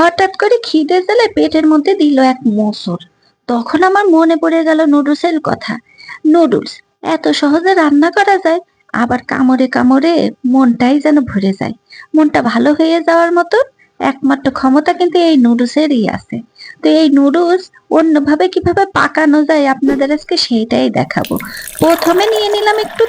হঠাৎ করে খিদে জ্বালে পেটের মধ্যে দিল এক মোচড়। তখন আমার মনে পড়ে গেল নুডলসের কথা। নুডলস এত সহজে রান্না করা যায়, আবার কামড়ে কামড়ে মনটাই যেন ভরে যায়। মনটা ভালো হয়ে যাওয়ার মতো একমাত্র ক্ষমতা কিন্তু এই নুডলসেরই আছে। তো এই নুডলস অন্যভাবে কিভাবে পাকানো যায় আপনাদের আজকে সেইটাই দেখাবো। প্রথমে নিয়ে নিলাম একটু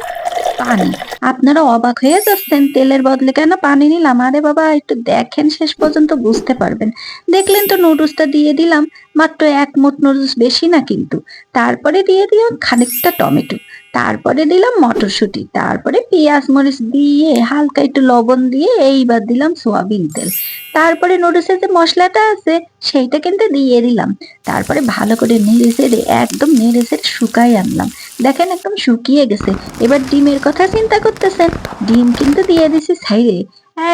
পানি। আপনারা অবাক হয়ে যাচ্ছেন, তেলের বদলে কেন পানি নিলাম? আরে বাবা, একটু দেখেন, শেষ পর্যন্ত বুঝতে পারবেন। দেখলেন তো, নুডলসটা দিয়ে দিলাম, মাত্র এক মুঠ নুডলস, বেশি না কিন্তু। তারপরে দিয়ে দিলাম খানিকটা টমেটো, তারপরে দিলাম মটরশুঁটি, তারপরে পেঁয়াজ মরিচ দিয়ে হালকা একটু লবণ দিয়ে এইবার দিলাম সয়াবিন তেল। তারপরে নুডলসের যে মশলাটা আছে সেইটা কিন্তু দিয়ে দিলাম। তারপরে ভালো করে নেড়ে চেড়ে একদম নেড়ে চেড়ে শুকাই আনলাম। দেখেন একদম শুকিয়ে গেছে। এবার ডিমের কথা চিন্তা করতেছেন, ডিম কিন্তু দিয়ে দিছি সাইডে।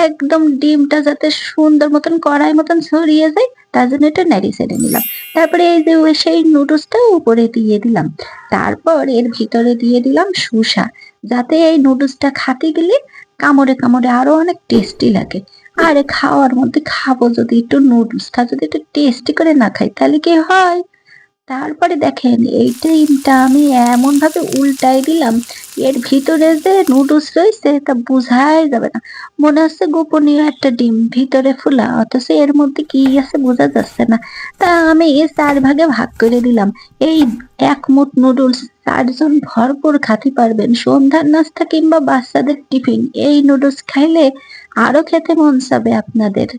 একদম ডিমটা যাতে সুন্দর মতন কড়াই মতন ছড়িয়ে যায়, তার জন্য একটু নেড়ে চেড়ে নিলাম। তারপরে এই যে সেই নুডলসটা উপরে দিয়ে দিলাম। তারপর এর ভিতরে দিয়ে দিলাম শসা, যাতে এই নুডলসটা খাতে গেলে কামড়ে কামড়ে আরো অনেক টেস্টি লাগে। আরে খাওয়ার মধ্যে খাবো যদি একটু নুডলসটা যদি একটু টেস্টি করে না খাই তাহলে কি হয়? তারপরে দেখেন এই ডিমটা আমি এমন ভাবে উল্টাই দিলাম, এর ভিতরে যে নুডলস রয়েছে তা বোঝাই যাবে না। মনে হচ্ছে গোপনীয় একটা ডিম ভিতরে ফোলা, অথচ এর মধ্যে কি আছে বোঝা যাচ্ছে না। তা আমি এই 4 ভাগে ভাগ করে দিলাম। এই এক মুঠ নুডলস 4 জন ভরপুর খাতে পারবেন। সন্ধ্যার নাস্তা কিংবা বাচ্চাদের টিফিন এই নুডলস খাইলে আরো খেতে মন চাবে আপনাদের।